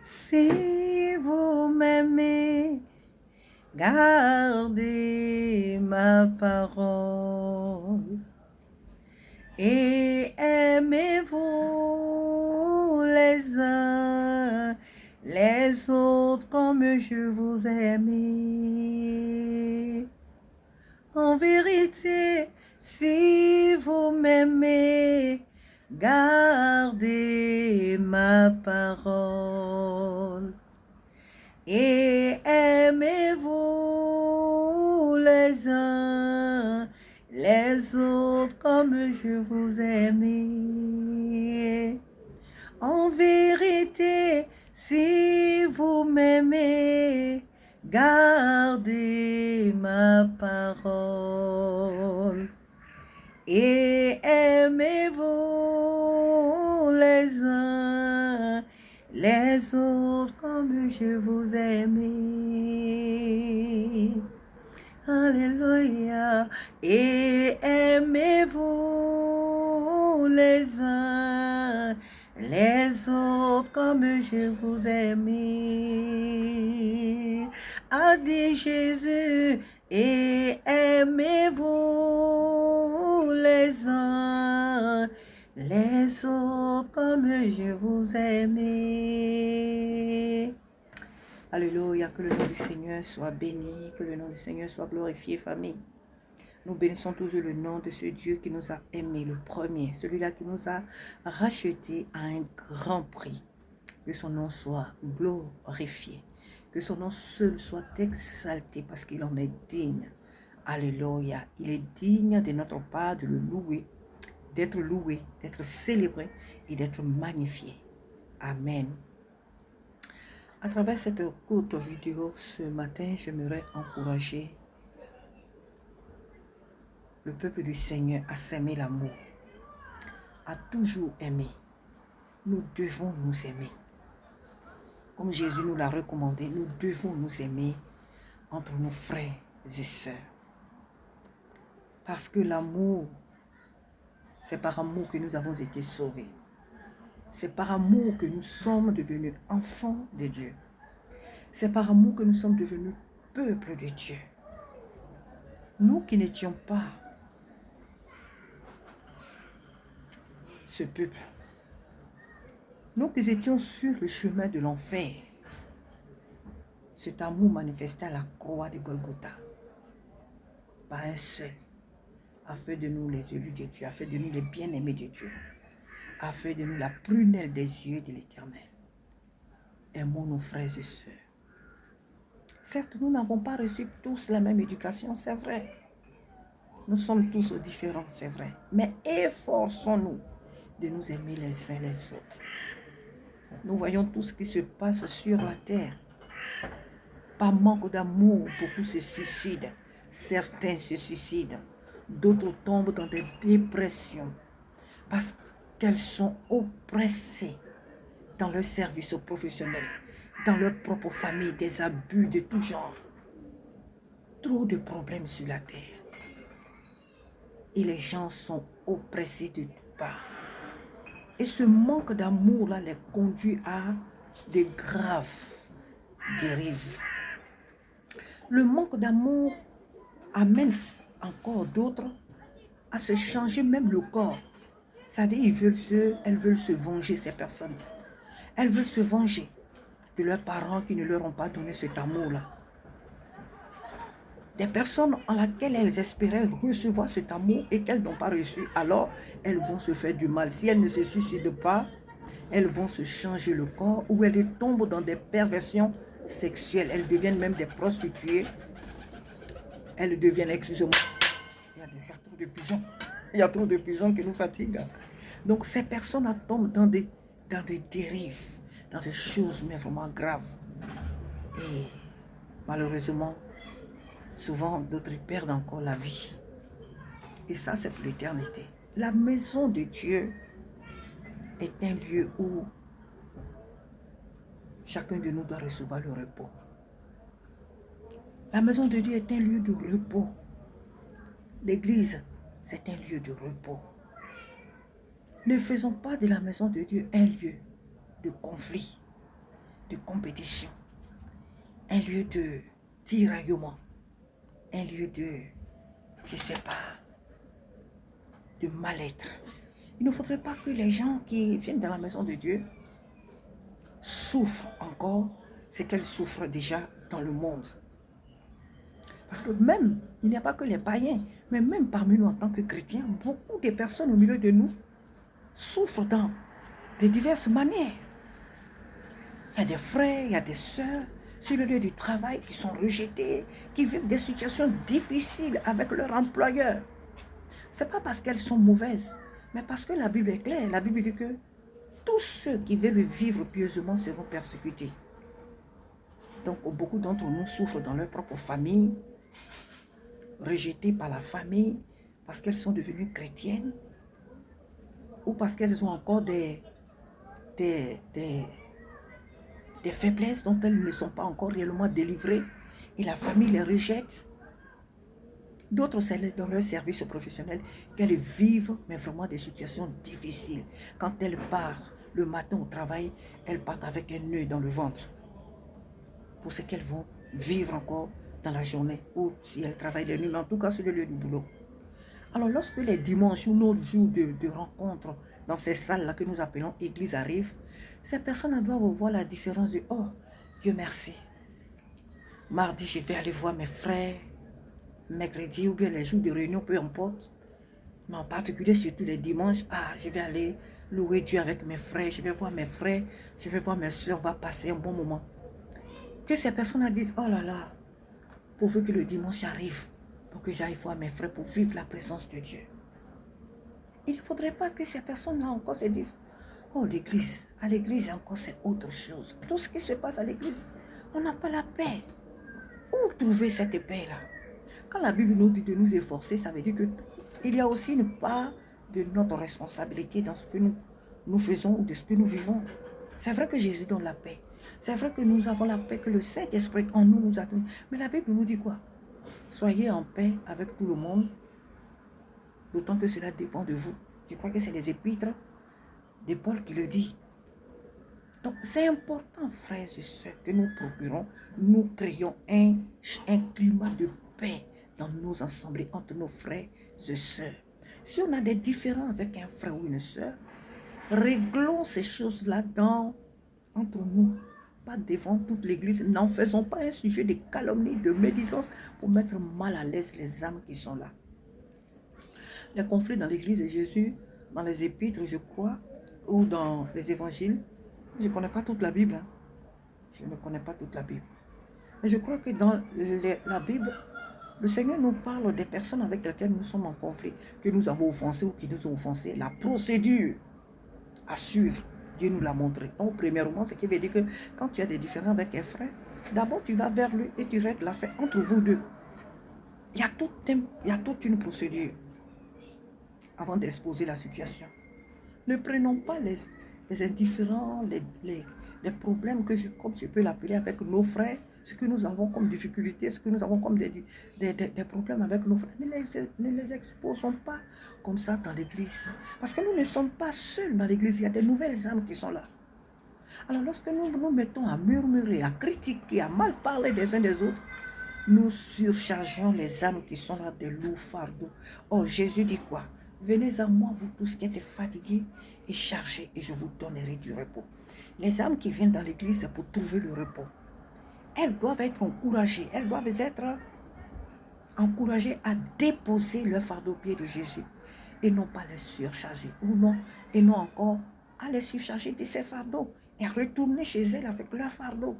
Si vous m'aimez, gardez ma parole et aimez-vous les uns les autres comme je vous ai aimé. En vérité, si vous m'aimez, gardez ma parole et aimez-vous les uns les autres comme je vous ai aimé. En vérité, si vous m'aimez, gardez ma parole et aimez-vous les uns les autres comme je vous ai aimé. Alléluia. Et aimez-vous les uns les autres comme je vous ai aimé. A dit Jésus. Et aimez-vous les uns les autres comme je vous ai aimé. Alléluia, que le nom du Seigneur soit béni, que le nom du Seigneur soit glorifié, famille. Nous bénissons toujours le nom de ce Dieu qui nous a aimés, le premier, celui-là qui nous a rachetés à un grand prix. Que son nom soit glorifié, que son nom seul soit exalté parce qu'il en est digne. Alléluia, il est digne de notre part de le louer, d'être célébré et d'être magnifié. Amen. À travers cette courte vidéo ce matin, j'aimerais encourager le peuple du Seigneur à s'aimer l'amour, à toujours aimer. Nous devons nous aimer. Comme Jésus nous l'a recommandé, nous devons nous aimer entre nos frères et sœurs. Parce que l'amour, c'est par amour que nous avons été sauvés. C'est par amour que nous sommes devenus enfants de Dieu. C'est par amour que nous sommes devenus peuple de Dieu. Nous qui n'étions pas ce peuple, nous qui étions sur le chemin de l'enfer, cet amour manifesté à la croix de Golgotha, par un seul, a fait de nous les élus de Dieu, a fait de nous les bien-aimés de Dieu, a fait de nous la prunelle des yeux de l'Éternel. Aimons nos frères et sœurs. Certes, nous n'avons pas reçu tous la même éducation, c'est vrai. Nous sommes tous différents, c'est vrai. Mais efforçons-nous de nous aimer les uns les autres. Nous voyons tout ce qui se passe sur la terre. Par manque d'amour, beaucoup se suicident. Certains se suicident. D'autres tombent dans des dépressions parce qu'elles sont oppressées dans leur service professionnel, dans leur propre famille, des abus de tout genre. Trop de problèmes sur la terre. Et les gens sont oppressés de toutes parts. Et ce manque d'amour-là les conduit à des graves dérives. Le manque d'amour amène encore d'autres à se changer même le corps. C'est-à-dire elles veulent se venger, ces personnes. Elles veulent se venger de leurs parents qui ne leur ont pas donné cet amour-là. Des personnes en lesquelles elles espéraient recevoir cet amour et qu'elles n'ont pas reçu, alors elles vont se faire du mal. Si elles ne se suicident pas, elles vont se changer le corps ou elles tombent dans des perversions sexuelles. Elles deviennent même des prostituées. Elles deviennent, excusez-moi, il y a trop de pigeons. Il y a trop de pigeons qui nous fatiguent. Donc ces personnes tombent dans des dérives, dans des choses mais vraiment graves. Et malheureusement, souvent d'autres perdent encore la vie. Et ça, c'est pour l'éternité. La maison de Dieu est un lieu où chacun de nous doit recevoir le repos. La maison de Dieu est un lieu de repos. L'église, c'est un lieu de repos. Ne faisons pas de la maison de Dieu un lieu de conflit, de compétition, un lieu de tiraillement, un lieu de, je ne sais pas, de mal-être. Il ne faudrait pas que les gens qui viennent dans la maison de Dieu souffrent encore ce qu'elles souffrent déjà dans le monde. Parce que même, il n'y a pas que les païens, mais même parmi nous en tant que chrétiens, beaucoup de personnes au milieu de nous souffrent dans de diverses manières. Il y a des frères, il y a des sœurs sur le lieu du travail qui sont rejetés, qui vivent des situations difficiles avec leur employeur. Ce n'est pas parce qu'elles sont mauvaises, mais parce que la Bible est claire. La Bible dit que tous ceux qui veulent vivre pieusement seront persécutés. Donc beaucoup d'entre nous souffrent dans leur propre famille, rejetées par la famille, parce qu'elles sont devenues chrétiennes, ou parce qu'elles ont encore des faiblesses dont elles ne sont pas encore réellement délivrées, et la famille les rejette. D'autres, c'est dans leur service professionnel qu'elles vivent, mais vraiment des situations difficiles. Quand elles partent le matin au travail, elles partent avec un nœud dans le ventre pour ce qu'elles vont vivre encore dans la journée, ou si elles travaillent les nuits, mais en tout cas sur le lieu du boulot. Alors lorsque les dimanches ou nos jours de rencontre dans ces salles-là que nous appelons église arrivent, ces personnes doivent voir la différence de « Oh, Dieu merci, mardi je vais aller voir mes frères, mercredi ou bien les jours de réunion, peu importe, mais en particulier surtout les dimanches, je vais aller louer Dieu avec mes frères, je vais voir mes frères, je vais voir mes soeurs, on va passer un bon moment. » Que ces personnes disent « Oh là là, pourvu que le dimanche arrive, pour que j'aille voir mes frères, pour vivre la présence de Dieu. » Il ne faudrait pas que ces personnes-là encore se disent « Oh, l'église, à l'église encore c'est autre chose. » Tout ce qui se passe à l'église, on n'a pas la paix. Où trouver cette paix-là? Quand la Bible nous dit de nous efforcer, ça veut dire qu'il y a aussi une part de notre responsabilité dans ce que nous faisons ou de ce que nous vivons. C'est vrai que Jésus donne la paix. C'est vrai que nous avons la paix que le Saint-Esprit en nous a donnée. Mais la Bible nous dit quoi? Soyez en paix avec tout le monde, d'autant que cela dépend de vous. Je crois que c'est les épîtres de Paul qui le dit. Donc c'est important, frères et sœurs, que nous procurons, nous créons un climat de paix dans nos assemblées, entre nos frères et sœurs. Si on a des différends avec un frère ou une sœur, réglons ces choses-là entre nous, pas devant toute l'église. N'en faisons pas un sujet de calomnie, de médisance pour mettre mal à l'aise les âmes qui sont là. Les conflits dans l'église de Jésus, dans les épîtres, je crois, ou dans les évangiles, je ne connais pas toute la Bible. Je ne connais pas toute la Bible. Mais je crois que dans la Bible, le Seigneur nous parle des personnes avec lesquelles nous sommes en conflit, que nous avons offensées ou qui nous ont offensés. La procédure à suivre, Dieu nous l'a montré. Donc, premièrement, ce qui veut dire que quand tu as des différends avec un frère, d'abord tu vas vers lui et tu règles l'affaire entre vous deux. Il y a toute une procédure avant d'exposer la situation. Ne prenons pas les indifférents, les problèmes comme je peux l'appeler avec nos frères, ce que nous avons comme difficultés, ce que nous avons comme des problèmes avec nos frères. Ne les exposons pas comme ça dans l'église. Parce que nous ne sommes pas seuls dans l'église, il y a des nouvelles âmes qui sont là. Alors lorsque nous nous mettons à murmurer, à critiquer, à mal parler des uns des autres, nous surchargeons les âmes qui sont là des lourds fardeaux. Oh, Jésus dit quoi? Venez à moi, vous tous qui êtes fatigués et chargés, et je vous donnerai du repos. Les âmes qui viennent dans l'église, c'est pour trouver le repos. Elles doivent être encouragées. Elles doivent être encouragées à déposer leur fardeau au pied de Jésus et non pas les surcharger. Et non encore à les surcharger de ces fardeaux et à retourner chez elles avec leur fardeau.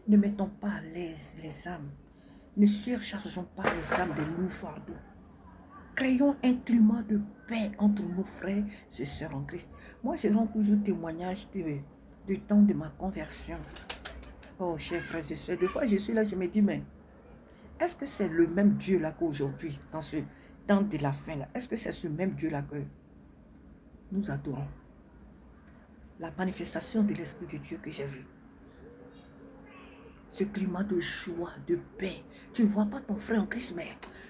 Ne mettons pas à l'aise les âmes. Ne surchargeons pas les âmes de lourds fardeaux. Créons un climat de paix entre nos frères et sœurs en Christ. Moi, je rends toujours témoignage du temps de ma conversion. Oh, chers frères et sœurs, des fois je suis là, je me dis, mais est-ce que c'est le même Dieu là qu'aujourd'hui, dans ce temps de la fin là? Est-ce que c'est ce même Dieu là que nous adorons? La manifestation de l'Esprit de Dieu que j'ai vu. Ce climat de joie, de paix. Tu ne vois pas ton frère en Christ, mais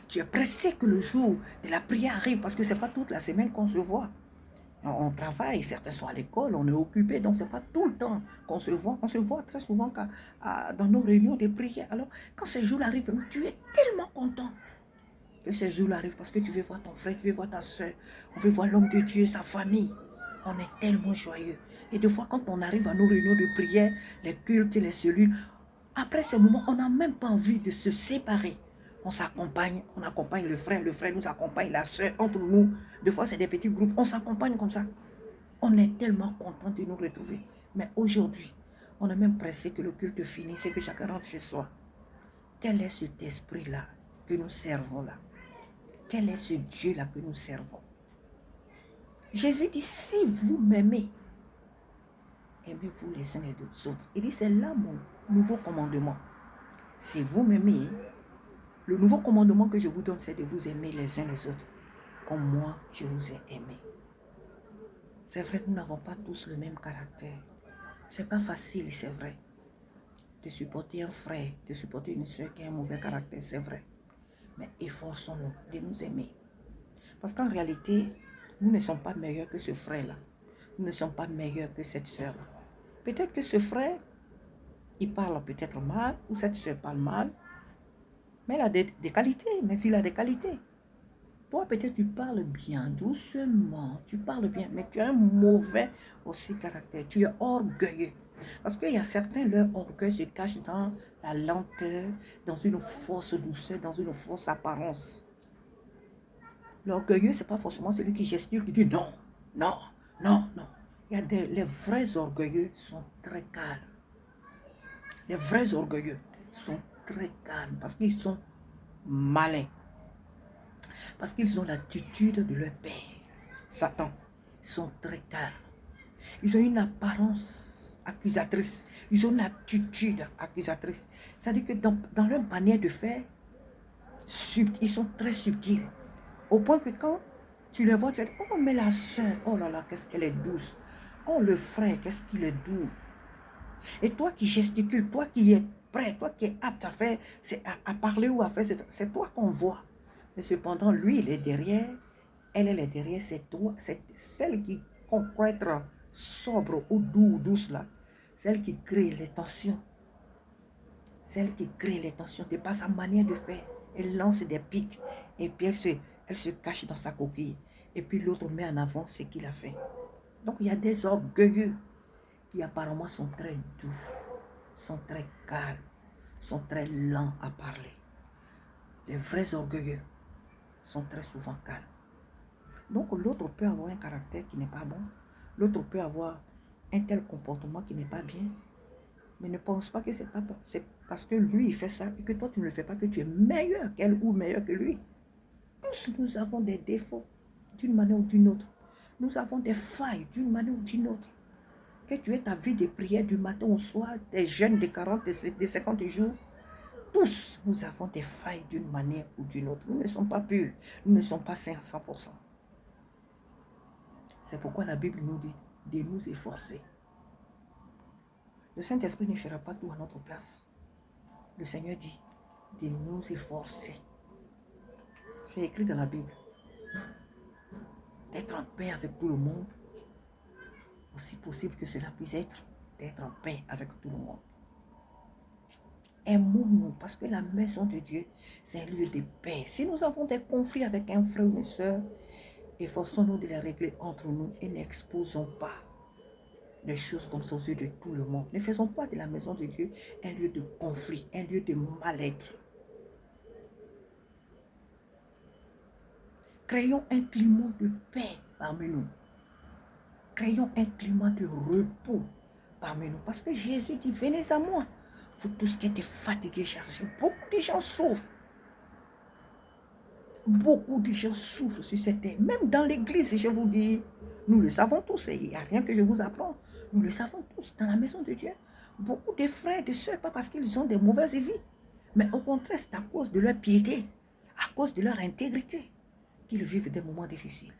tu es pressé que le jour de la prière arrive, parce que ce n'est pas toute la semaine qu'on se voit. On travaille, certains sont à l'école, on est occupé, donc ce n'est pas tout le temps qu'on se voit. On se voit très souvent dans nos réunions de prière. Alors, quand ce jour arrive, tu es tellement content que ce jour arrive parce que tu veux voir ton frère, tu veux voir ta soeur, on veut voir l'homme de Dieu, sa famille. On est tellement joyeux. Et des fois, quand on arrive à nos réunions de prière, les cultes, les cellules, après ces moments, on n'a même pas envie de se séparer. On s'accompagne, on accompagne le frère nous accompagne, la soeur, entre nous. Des fois, c'est des petits groupes, on s'accompagne comme ça. On est tellement content de nous retrouver. Mais aujourd'hui, on est même pressé que le culte finisse et que chacun rentre chez soi. Quel est cet esprit-là que nous servons là? Quel est ce Dieu-là que nous servons? Jésus dit, si vous m'aimez, aimez-vous les uns et les autres. Il dit, c'est là mon nouveau commandement. Si vous m'aimez, le nouveau commandement que je vous donne, c'est de vous aimer les uns les autres, comme moi, je vous ai aimé. C'est vrai que nous n'avons pas tous le même caractère. C'est pas facile, c'est vrai, de supporter un frère, de supporter une soeur qui a un mauvais caractère, c'est vrai. Mais efforçons-nous de nous aimer. Parce qu'en réalité, nous ne sommes pas meilleurs que ce frère-là. Nous ne sommes pas meilleurs que cette soeur-là. Peut-être que ce frère, il parle peut-être mal, ou cette soeur parle mal, mais elle a des qualités, mais il a des qualités. Toi, peut-être tu parles bien, doucement, tu parles bien, mais tu as un mauvais aussi caractère. Tu es orgueilleux. Parce qu'il y a certains, leur orgueil se cache dans la lenteur, dans une fausse douceur, dans une fausse apparence. L'orgueilleux, ce n'est pas forcément celui qui gesticule, qui dit non, non, non, non. Les vrais orgueilleux sont très calmes. Les vrais orgueilleux sont très calmes parce qu'ils sont malins. Parce qu'ils ont l'attitude de leur père, Satan. Ils sont très calmes. Ils ont une apparence accusatrice. Ils ont une attitude accusatrice. C'est-à-dire que dans leur manière de faire, ils sont très subtils. Au point que quand tu les vois, tu dis, oh mais la soeur, oh là là, qu'est-ce qu'elle est douce. Oh le frère, qu'est-ce qu'il est doux. Et toi qui gesticules, toi qui es prêt, toi qui es apte à faire, à parler ou à faire, c'est toi qu'on voit. Mais cependant, lui, il est derrière, elle est derrière, c'est toi, c'est celle qui croit être sobre ou douce là, celle qui crée les tensions. Celle qui crée les tensions, de par sa manière de faire. Elle lance des pics et puis elle se cache dans sa coquille. Et puis l'autre met en avant ce qu'il a fait. Donc il y a des orgueilleux qui apparemment sont très doux, sont très calmes, sont très lents à parler. Les vrais orgueilleux sont très souvent calmes. Donc l'autre peut avoir un caractère qui n'est pas bon. L'autre peut avoir un tel comportement qui n'est pas bien. Mais ne pense pas que c'est parce que lui il fait ça et que toi tu ne le fais pas que tu es meilleur qu'elle ou meilleur que lui. Tous nous avons des défauts d'une manière ou d'une autre. Nous avons des failles d'une manière ou d'une autre. Que tu aies ta vie de prière du matin au soir, des jeûnes de 40, de 50 jours, tous nous avons des failles d'une manière ou d'une autre. Nous ne sommes pas purs, nous ne sommes pas saints à 100%. C'est pourquoi la Bible nous dit de nous efforcer. Le Saint-Esprit ne fera pas tout à notre place. Le Seigneur dit de nous efforcer. C'est écrit dans la Bible. D'être en paix avec tout le monde, aussi possible que cela puisse être, d'être en paix avec tout le monde. Aimons-nous, parce que la maison de Dieu, c'est un lieu de paix. Si nous avons des conflits avec un frère ou une soeur, efforçons-nous de les régler entre nous et n'exposons pas les choses comme ça aux yeux de tout le monde. Ne faisons pas de la maison de Dieu un lieu de conflit, un lieu de mal-être. Créons un climat de paix parmi nous. Créons un climat de repos parmi nous. Parce que Jésus dit, venez à moi. Vous tous qui êtes fatigués, chargés. Beaucoup de gens souffrent. Beaucoup de gens souffrent sur cette terre. Même dans l'église, je vous dis, nous le savons tous. Il n'y a rien que je vous apprends. Nous le savons tous. Dans la maison de Dieu, beaucoup de frères et de soeurs, pas parce qu'ils ont des mauvaises vies, mais au contraire, c'est à cause de leur piété, à cause de leur intégrité, qu'ils vivent des moments difficiles.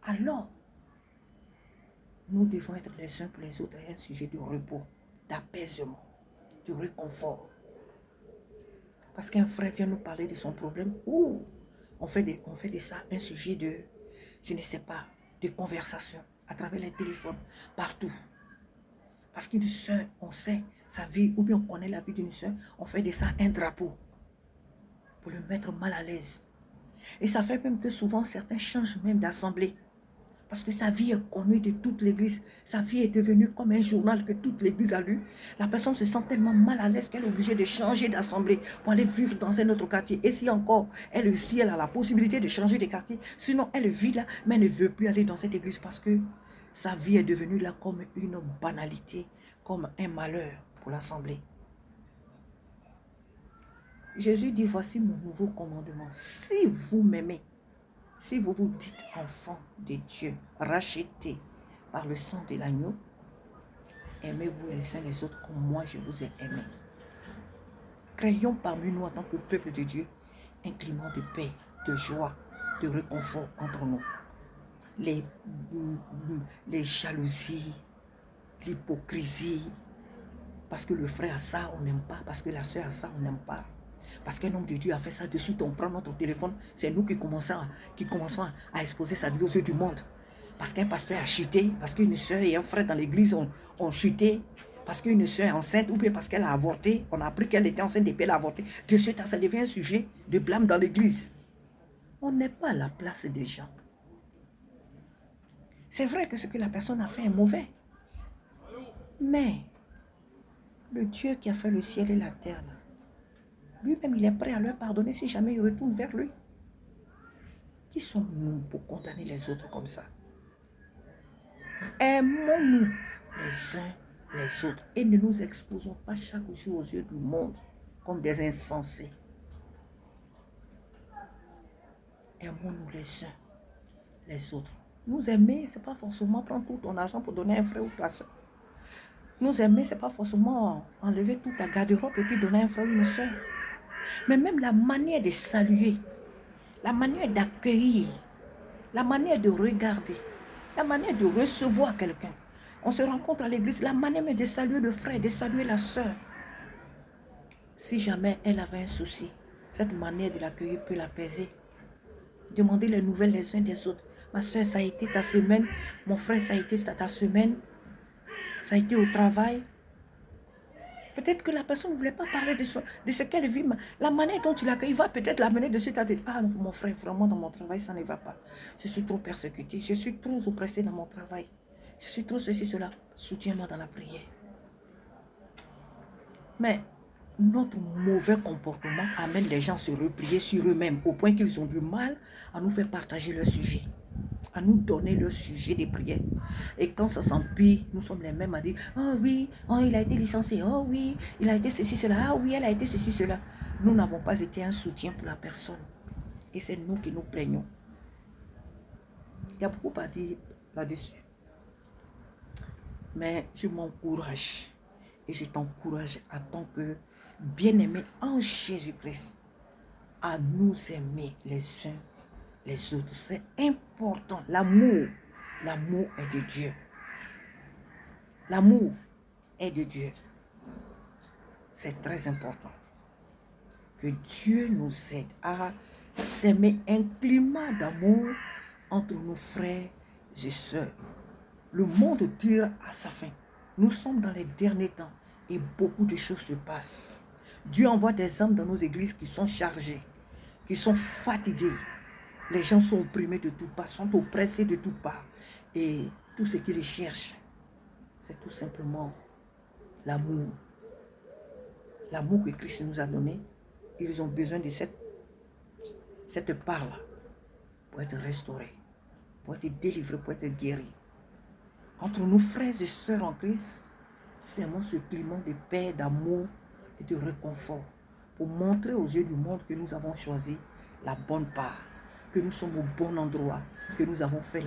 Alors, nous devons être les uns pour les autres un sujet de repos, d'apaisement, de réconfort. Parce qu'un frère vient nous parler de son problème, ou on fait de ça un sujet de, je ne sais pas, de conversation. à travers les téléphones, partout. Parce qu'une soeur, on sait sa vie, ou bien on connaît la vie d'une soeur, on fait de ça un drapeau pour le mettre mal à l'aise. Et ça fait même que souvent certains changent même d'assemblée. Parce que sa vie est connue de toute l'église. Sa vie est devenue comme un journal que toute l'église a lu. La personne se sent tellement mal à l'aise qu'elle est obligée de changer d'assemblée pour aller vivre dans un autre quartier. Et si encore, si elle a la possibilité de changer de quartier, sinon elle vit là, mais elle ne veut plus aller dans cette église parce que sa vie est devenue là comme une banalité, comme un malheur pour l'assemblée. Jésus dit, voici mon nouveau commandement. Si vous m'aimez, si vous vous dites enfant de Dieu, racheté par le sang de l'agneau, aimez-vous les uns les autres comme moi je vous ai aimé. Créons parmi nous en tant que peuple de Dieu un climat de paix, de joie, de réconfort entre nous. Les jalousies, l'hypocrisie, parce que le frère a ça, on n'aime pas, parce que la soeur a ça, on n'aime pas. Parce qu'un homme de Dieu a fait ça, de suite on prend notre téléphone, c'est nous qui commençons à exposer sa vie aux yeux du monde. Parce qu'un pasteur a chuté, parce qu'une soeur et un frère dans l'église ont chuté, parce qu'une soeur est enceinte, ou bien parce qu'elle a avorté, on a appris qu'elle était enceinte et puis elle a avorté. De suite, ça devient un sujet de blâme dans l'église. On n'est pas à la place des gens. C'est vrai que ce que la personne a fait est mauvais. Mais le Dieu qui a fait le ciel et la terre, lui-même, il est prêt à leur pardonner si jamais ils retournent vers lui. Qui sommes-nous pour condamner les autres comme ça? Aimons-nous les uns les autres et ne nous exposons pas chaque jour aux yeux du monde comme des insensés. Aimons-nous les uns les autres. Nous aimer, ce n'est pas forcément prendre tout ton argent pour donner à un frère ou ta soeur. Nous aimer, ce n'est pas forcément enlever toute ta garde-robe et puis donner à un frère ou une soeur. Mais même la manière de saluer, la manière d'accueillir, la manière de regarder, la manière de recevoir quelqu'un. On se rencontre à l'église, la manière de saluer le frère, de saluer la soeur. Si jamais elle avait un souci, cette manière de l'accueillir peut l'apaiser. Demander les nouvelles les uns des autres. Ma soeur, ça a été ta semaine. Mon frère, ça a été ta semaine. Ça a été au travail. Peut-être que la personne ne voulait pas parler de ce qu'elle vit. La manière dont tu l'accueilles va peut-être l'amener de suite à dire, ah mon frère, vraiment dans mon travail, ça ne va pas. Je suis trop persécuté, je suis trop oppressé dans mon travail. Je suis trop ceci, cela. Soutiens-moi dans la prière. Mais notre mauvais comportement amène les gens à se replier sur eux-mêmes au point qu'ils ont du mal à nous faire partager leur sujet, à nous donner leur sujet de prière. Et quand ça s'empire, nous sommes les mêmes à dire, oh oui, oh, il a été licencié, oh oui, il a été ceci, cela, ah oui, elle a été ceci, cela. Nous n'avons pas été un soutien pour la personne. Et c'est nous qui nous plaignons. Il y a beaucoup à dire là-dessus. Mais je m'encourage. Et je t'encourage en tant que bien-aimé en Jésus-Christ à nous aimer les uns les autres. C'est important. L'amour est de Dieu. L'amour est de Dieu. C'est très important. Que Dieu nous aide à s'aimer, un climat d'amour entre nos frères et sœurs. Le monde tire à sa fin. Nous sommes dans les derniers temps et beaucoup de choses se passent. Dieu envoie des âmes dans nos églises qui sont chargées, qui sont fatiguées. Les gens sont opprimés de toutes parts, sont oppressés de toutes parts. Et tout ce qu'ils cherchent, c'est tout simplement l'amour. L'amour que Christ nous a donné. Ils ont besoin de cette part-là pour être restaurés, pour être délivrés, pour être guéris. Entre nos frères et sœurs en Christ, sermons ce climat de paix, d'amour et de réconfort pour montrer aux yeux du monde que nous avons choisi la bonne part, que nous sommes au bon endroit, que nous avons fait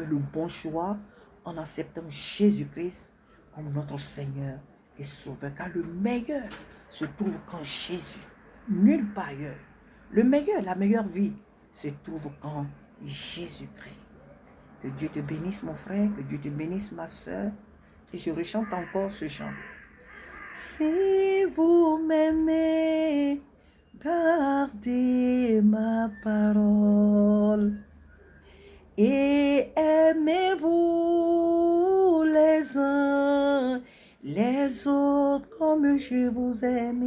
le bon choix en acceptant Jésus-Christ comme notre Seigneur et Sauveur. Car le meilleur se trouve qu'en Jésus, nulle part ailleurs. Le meilleur, la meilleure vie se trouve qu'en Jésus-Christ. Que Dieu te bénisse mon frère, que Dieu te bénisse ma soeur. Et je rechante encore ce chant. Si vous m'aimez, gardez ma parole. et aimez-vous les uns les autres comme je vous aime.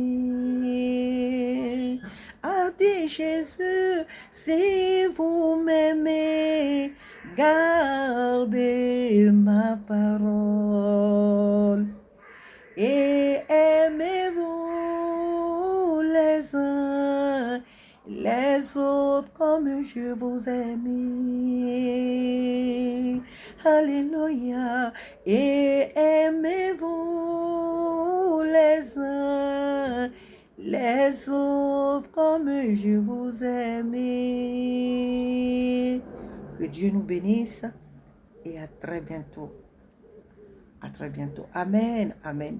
A dit Jésus, si vous m'aimez, gardez ma parole. Et aimez-vous les uns les autres comme je vous aime. Alléluia. Et aimez-vous les uns les autres comme je vous aime. Que Dieu nous bénisse et à très bientôt. À très bientôt. Amen. Amen.